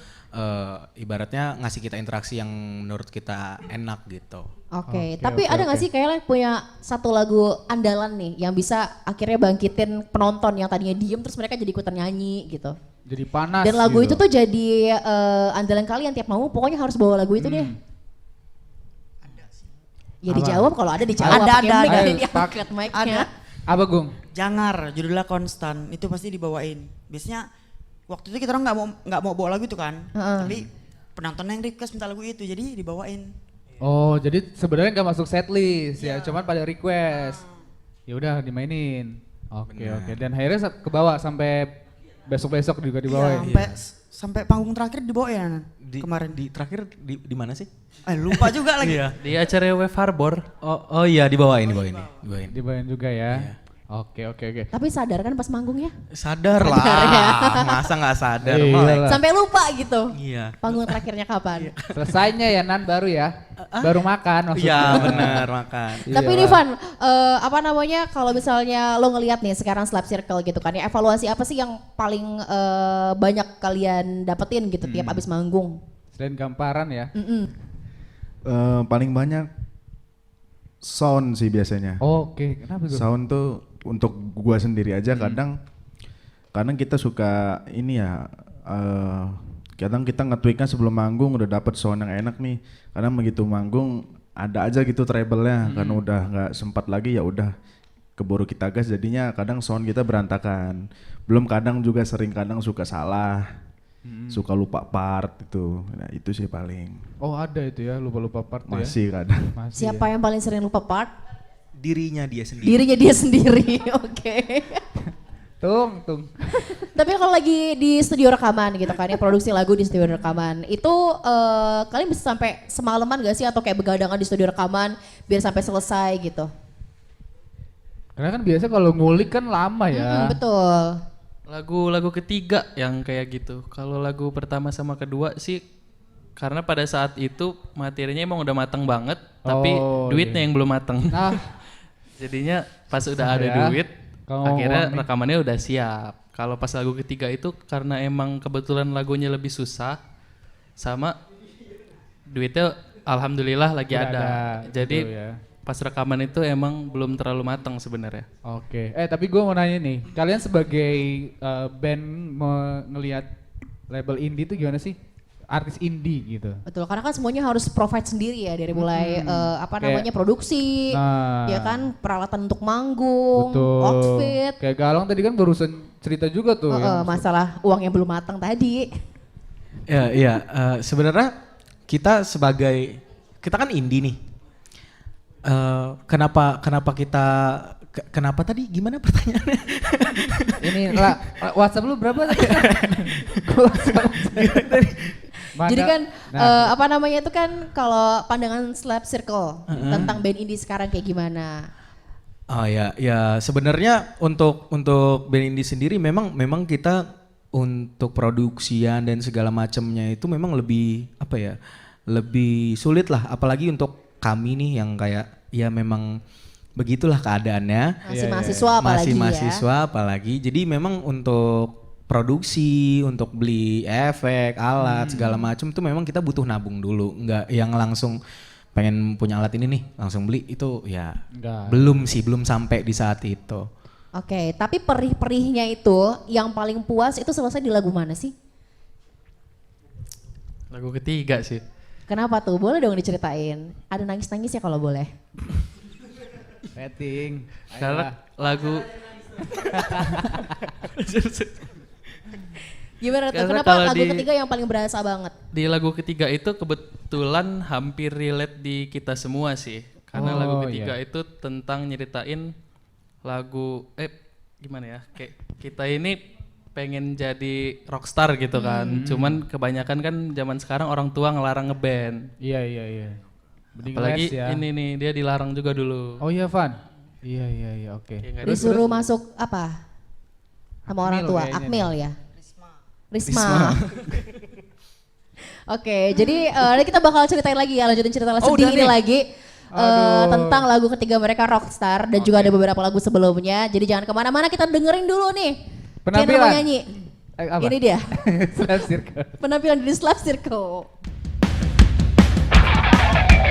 ibaratnya ngasih kita interaksi yang menurut kita enak gitu. Oke, tapi ada nggak sih kalian punya satu lagu andalan nih yang bisa akhirnya bangkitin penonton yang tadinya diem terus mereka jadi ikutan nyanyi gitu? Jadi panas. Dan lagu gitu. itu tuh jadi andalan kalian tiap mau pokoknya harus bawa lagu itu deh. Ya dijawab kalau ada dijawab. Ada, pakai ada, mic, ada. ini diangkat mic-nya. Apa Gung? Jangar, judulnya Konstan, itu pasti dibawain. Biasanya waktu itu kita orang nggak mau bawa lagu itu kan, tapi penonton yang request minta lagu itu, jadi dibawain. Oh, jadi sebenarnya nggak masuk setlist ya, cuman pada request. Ya udah dimainin. Oke. Dan akhirnya kebawa sampai besok-besok juga dibawain. Sampai panggung terakhir dibawain kemarin. Di terakhir di mana sih? Lupa juga lagi. Di acara Wave Harbor. Oh iya dibawain. Dibawain juga ya. Oke. Tapi sadar kan pas manggung ya? Sadar lah, masa nggak sadar? Iya Melek. lah. Sampai lupa gitu. Iya. Panggung terakhirnya kapan? Selesainya ya Nan baru ya. Baru makan maksudnya. Iya benar makan. Tapi ini Van, kalau misalnya lo ngelihat nih sekarang Slap Circle gitu kan ya, evaluasi apa sih yang paling banyak kalian dapetin gitu tiap abis manggung? Selain gamparan ya. Paling banyak sound sih biasanya. Oke, kenapa tuh? Sound tuh untuk gua sendiri aja kadang kita suka ini ya, kadang kita nge-tweaknya sebelum manggung udah dapet sound yang enak nih. Kadang begitu manggung ada aja gitu treble-nya karena udah nggak sempat lagi ya udah keburu kita gas jadinya kadang sound kita berantakan. Belum kadang suka salah. Suka lupa part itu. Nah, itu sih paling. Oh, ada itu ya, lupa-lupa part tuh Masih ya. kadang. Masih. Siapa yang paling sering lupa part? Dirinya dia sendiri. Dirinya dia sendiri, oke. Tung. Tapi kalau lagi di studio rekaman gitu kan ya, produksi lagu di studio rekaman, itu kalian bisa sampai semalaman gak sih atau kayak begadangan di studio rekaman biar sampai selesai gitu? Karena kan biasa kalau ngulik kan lama ya. Betul. Lagu ketiga yang kayak gitu. Kalau lagu pertama sama kedua sih karena pada saat itu materinya emang udah matang banget, tapi duitnya yang belum matang. Nah, jadinya pas udah ada duit, akhirnya rekamannya udah siap. Kalau pas lagu ketiga itu karena emang kebetulan lagunya lebih susah, sama duitnya alhamdulillah lagi ada. Jadi pas rekaman itu emang belum terlalu matang sebenarnya. Oke. Tapi gue mau nanya nih, kalian sebagai band ngelihat label indie itu gimana sih? Artis indie gitu. Betul, karena kan semuanya harus provide sendiri ya dari mulai produksi, ya kan peralatan untuk manggung, outfit. Kayak Galang tadi kan barusan cerita juga tuh. Masalah uang yang belum matang tadi. Iya. Sebenarnya kita kan indie nih. Kenapa kita Kenapa tadi? Gimana pertanyaannya? Ini WhatsApp lu berapa? Jadi kan apa namanya itu kan kalau pandangan Slap Circle tentang band indie sekarang kayak gimana? Oh ya, ya sebenarnya untuk band indie sendiri memang kita untuk produksian dan segala macamnya itu memang lebih apa ya, lebih sulit lah, apalagi untuk kami nih yang kayak ya memang begitulah keadaannya. Masih mahasiswa apalagi masih mahasiswa apalagi, jadi memang untuk produksi, untuk beli efek, alat segala macam itu memang kita butuh nabung dulu, nggak yang langsung pengen punya alat ini nih langsung beli itu ya. Enggak. Belum sampai di saat itu. Oke, tapi perih-perihnya itu yang paling puas itu selesai di lagu mana sih? Lagu ketiga sih. Kenapa tuh? Boleh dong diceritain. Ada nangis-nangis ya kalau boleh. Rating. Karena lagu Gimana tuh? Karena Kenapa kalau lagu ketiga yang paling berasa banget? Di lagu ketiga itu kebetulan hampir relate di kita semua sih. Karena lagu ketiga itu tentang nyeritain lagu gimana ya? Kayak kita ini pengen jadi rockstar gitu kan. Cuman kebanyakan kan zaman sekarang orang tua ngelarang ngeband. Iya. Apalagi ini nih dia dilarang juga dulu. Oh iya Van. Iya oke. Disuruh masuk apa? Sama orang tua, Akmil ya? Risma. Oke, jadi nanti kita bakal ceritain lagi ya, lanjutin cerita sedih ini lagi. Tentang lagu ketiga mereka Rockstar dan juga ada beberapa lagu sebelumnya. Jadi jangan kemana-mana, kita dengerin dulu nih. Penampilan. Mau nyanyi. Ini dia. Slap Circle. Penampilan di Slap Circle. Take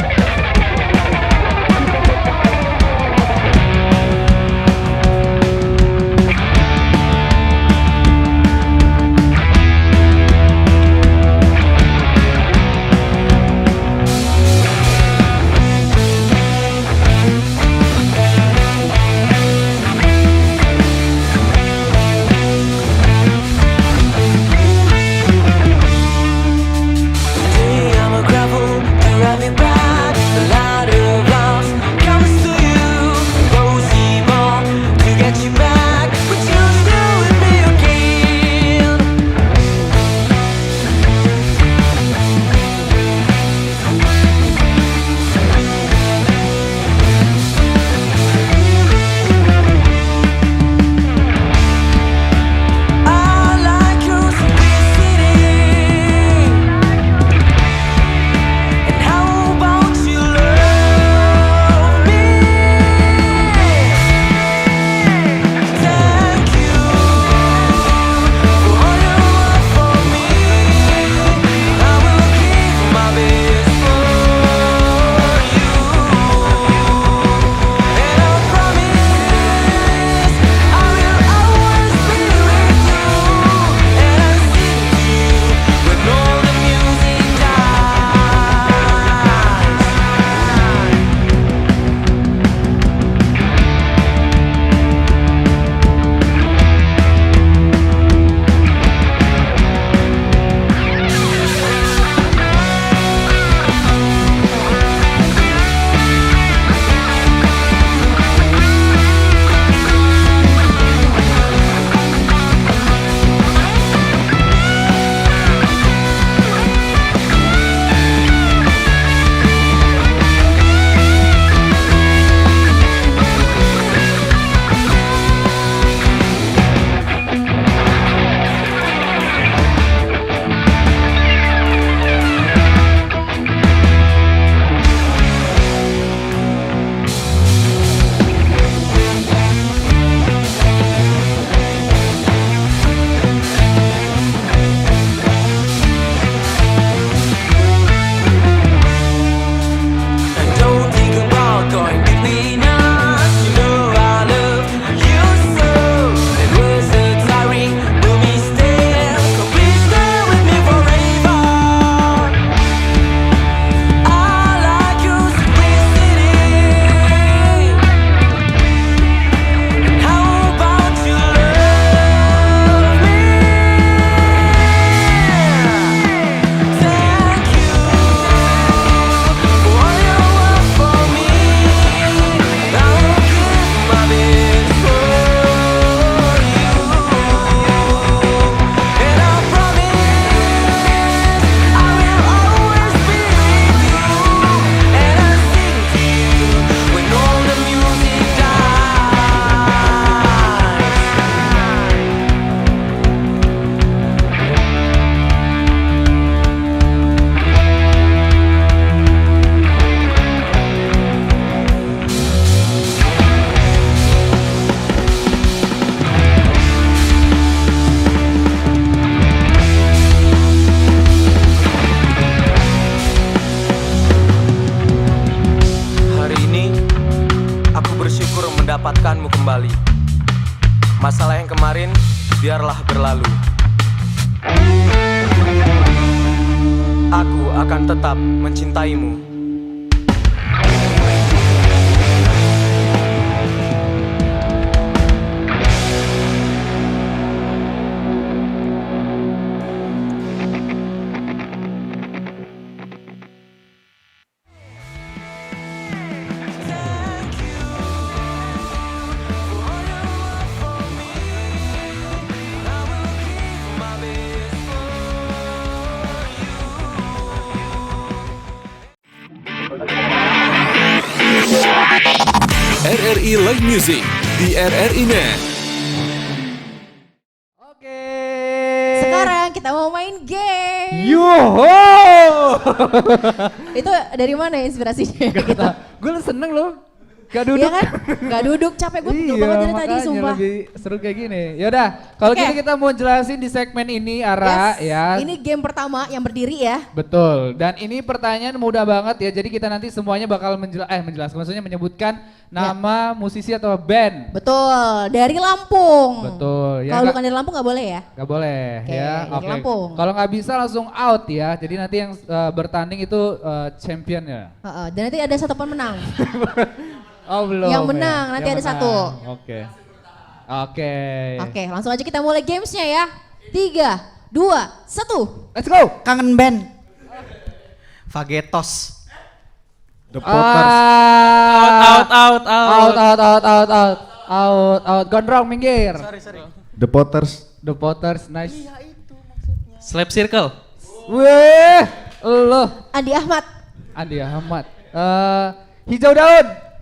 Aku akan tetap mencintaimu. RRI Live Music di RRI Net. Oke. Sekarang kita mau main game. Yoho. Itu dari mana inspirasinya? Gitu. Gue seneng loh. Gak duduk. Iya kan? Gak duduk, capek gue duduk banget dari tadi, sumpah. Lebih seru kayak gini. Yaudah, kalau Oke. gini kita mau jelasin di segmen ini, Ara, Yes, ya. ini game pertama yang berdiri ya. Betul. Dan ini pertanyaan mudah banget ya. Jadi kita nanti semuanya bakal menjelaskan, maksudnya menyebutkan nama musisi atau band. Betul, dari Lampung. Betul. Ya, Kalau nggak- bukan dari Lampung gak boleh ya? Gak boleh Oke, ya. dari Lampung. Kalau nggak bisa langsung out ya. Jadi nanti yang bertanding itu champion ya. Heeh, dan nanti ada satu pemenang. Oh belum. Yang menang, ya. nanti Yang ada menang. satu. Oke. Oke. Oke, langsung aja kita mulai gamesnya ya. 3, 2, 1. Let's go. Kangen band. Vagetos. The Potters. Out. Gondrong minggir. The Potters. The Potters, nice. Slap Circle. Weh, lo. Andi Ahmad. Andi Ahmad. Hijau daun.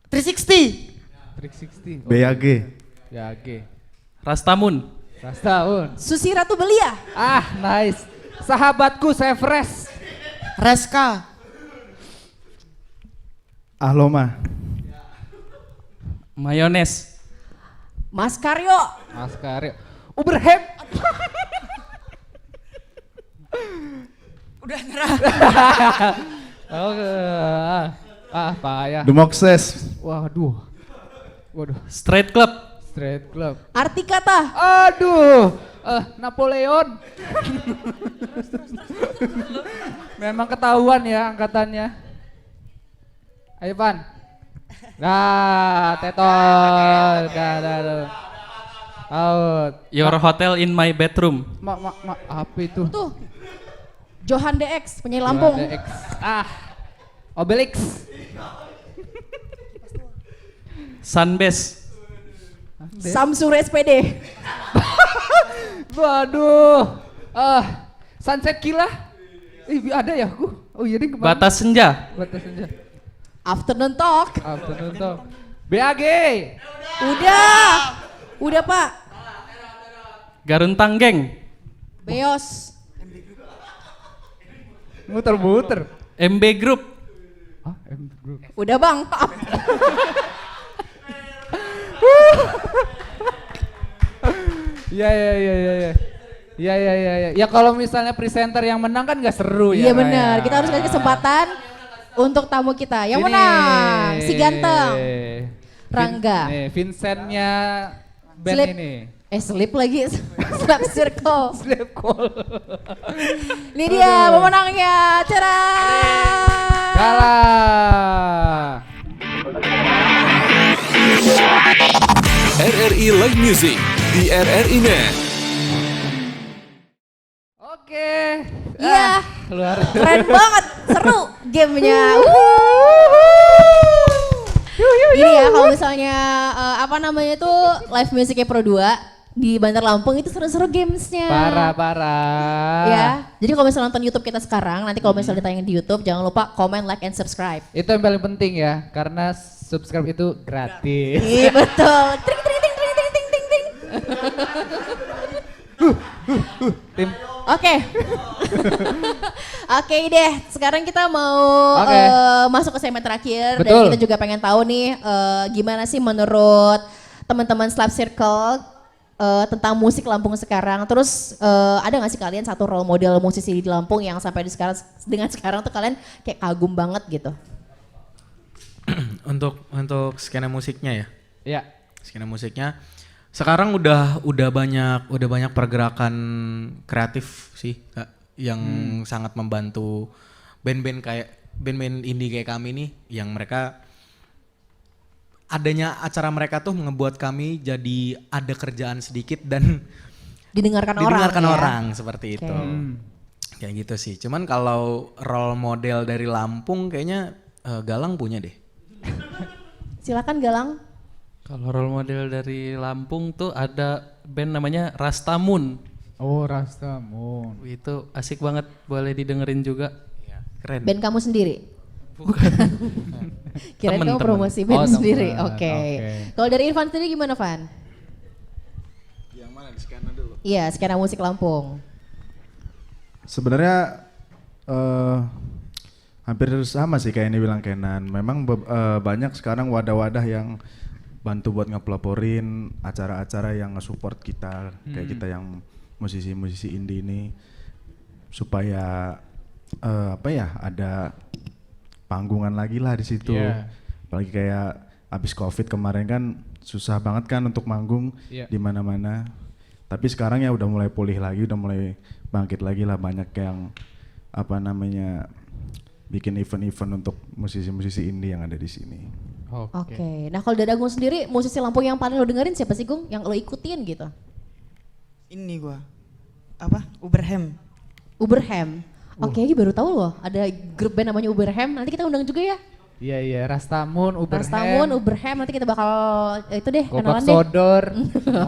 360. 360. BAG. BAG. Rastamun. Rastaun. Susi Ratu Belia. Ah, nice. Sahabatku, saya fresh. Reska. Ahloma. Mayones. Mas Karyo. Mas Karyo. Uberhem. Udah nyerah. Oke. Payah. The Moxes. Waduh. Straight Club. Straight Club. Arti Kata. Aduh. Napoleon. Memang ketahuan ya angkatannya. Ayo Pan. Nah, Teton. Dah. Out. Your Hotel in My Bedroom. Apa itu? Tuh. Johan DX, penyanyi Lampung. DX. Obelix. Sunbase. Samsung SPD. Waduh. Sunset Killa. Ada ya aku. Oh iya ding kemarin. Batas Senja. Batas senja. Afternoon Talk. Afternoon Talk. BAG. Udah Pak. Garuntang Geng. Beos. Muter-muter. MB Group. M Group. Udah Bang. Maaf. Iya. Ya kalau misalnya presenter yang menang kan nggak seru ya. Iya benar. Kita harus kasih kesempatan untuk tamu kita. Yang menang si ganteng. Rangga. Nih, Vincentnya band Slip. ini. Slip lagi. Slap Circle. Slip call. Ini dia pemenangnya. Cara. Kalah. RRI Live Music di RRI Net. Oke. Iya. Luar. Keren banget. Seru gamenya. Ini ya kalau misalnya apa namanya itu live musiknya Pro 2 di Bandar Lampung itu seru-seru gamesnya. Parah. Ya. Jadi kalau misalnya nonton YouTube kita sekarang, nanti kalau misalnya ditayangin di YouTube, jangan lupa comment, like, and subscribe. Itu yang paling penting ya, karena subscribe itu gratis. Iya betul. Tring tring tring tring tring tring tring tring. Tim. Oke. Oke deh, sekarang kita mau Oke. masuk ke segmen terakhir. Dan Betul. kita juga pengen tahu nih gimana sih menurut teman-teman Slap Circle tentang musik Lampung sekarang. Terus ada gak sih kalian satu role model musisi di Lampung yang sampai dengan sekarang tuh kalian kayak kagum banget gitu? Untuk skena musiknya ya. Ya. Skena musiknya Sekarang udah banyak pergerakan kreatif sih Kak, yang sangat membantu band-band indie kayak kami nih, yang mereka adanya acara mereka tuh ngebuat kami jadi ada kerjaan sedikit dan Didengarkan orang seperti itu. Kayak gitu sih. Cuman kalau role model dari Lampung kayaknya Galang punya deh. Silakan Galang. Kalau role model dari Lampung tuh ada band namanya Rastamun. Oh, Rastamun. Itu asik banget, boleh didengerin juga. Keren. Band kamu sendiri? Bukan. Kirain kamu Temen-temen. promosi band sendiri. temen. Oke. Oke. Kalau dari Irfan sendiri gimana, Van? Yang mana di skena dulu? Iya, skena musik Lampung. Sebenarnya hampir sama sih kayak ini bilang Kenan. Memang banyak sekarang wadah-wadah yang bantu buat ngepelaporin acara-acara yang nge-support kita, kayak kita yang musisi-musisi indie ini, supaya ada panggungan lagi lah di situ. Yeah. Apalagi kayak abis COVID kemarin kan susah banget kan untuk manggung di mana-mana. Tapi sekarang ya udah mulai pulih lagi, udah mulai bangkit lagi lah, banyak yang bikin event-event untuk musisi-musisi indie yang ada di sini. Oke. Nah, kalau dari Agung sendiri, musisi Lampung yang paling lo dengerin siapa sih, Gung? Yang lo ikutin gitu? Ini gua. Uberham. Uberham. Oke, baru tahu loh ada grup band namanya Uberham. Nanti kita undang juga ya. Iya, Rastamun, Uberham. Rastamun, Uberham, nanti kita bakal itu deh, Gobak kenalan deh. Sodor.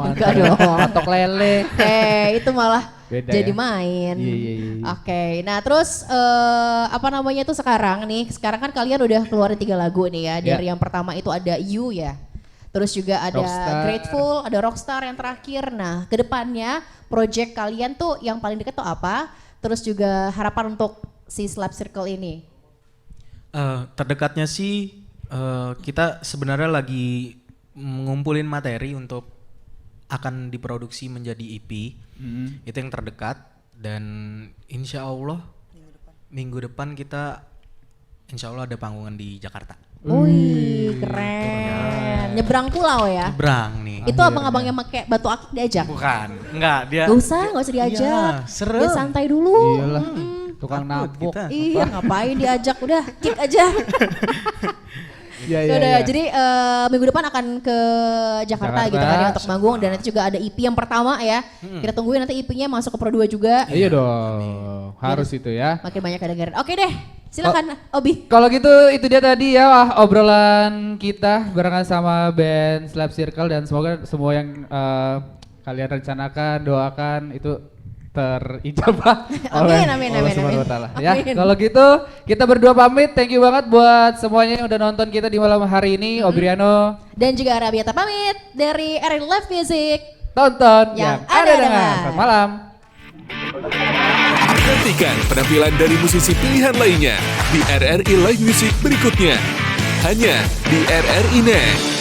Enggak dong. Patok lele. Itu malah Beda jadi ya? main. Iya. Oke, nah terus sekarang kan kalian udah keluarin 3 lagu nih ya. Dari yang pertama itu ada You ya. Terus juga ada Rockstar. Grateful, ada Rockstar yang terakhir. Nah, kedepannya project kalian tuh yang paling deket tuh apa? Terus juga harapan untuk si Slap Circle ini. Terdekatnya sih kita sebenarnya lagi ngumpulin materi untuk akan diproduksi menjadi EP. Itu yang terdekat, dan insya Allah minggu depan kita insya Allah ada panggungan di Jakarta. Wih, keren. Nyebrang pulau ya? Nyebrang nih. Itu abang-abang yang pakai batu akik diajak? Bukan, enggak dia. Gak usah diajak. Iya, serem. Dia santai dulu. Iyalah. Tukang nabok. kita. Iya, ngapain diajak, udah kick aja. Iya. Udah, jadi minggu depan akan ke Jakarta gitu kan ya, untuk manggung, dan nanti juga ada EP yang pertama ya. Kita tungguin nanti EP-nya masuk ke Pro 2 juga. Iya dong. Harus itu ya. Makin banyak yang dengerin. Oke deh, silakan Obi. Kalau gitu itu dia tadi ya obrolan kita barengan sama band Slap Circle, dan semoga semua yang kalian rencanakan, doakan itu terijabah oleh Allah Subhanahu wa Ta'ala. Ya, kalau gitu kita berdua pamit. Thank you banget buat semuanya yang udah nonton kita di malam hari ini. Obriano dan juga Arabiata pamit dari RRI Live Music. Tonton yang ada dengar. Selamat malam. Nantikan penampilan dari musisi pilihan lainnya di RRI Live Music berikutnya. Hanya di RRI Net.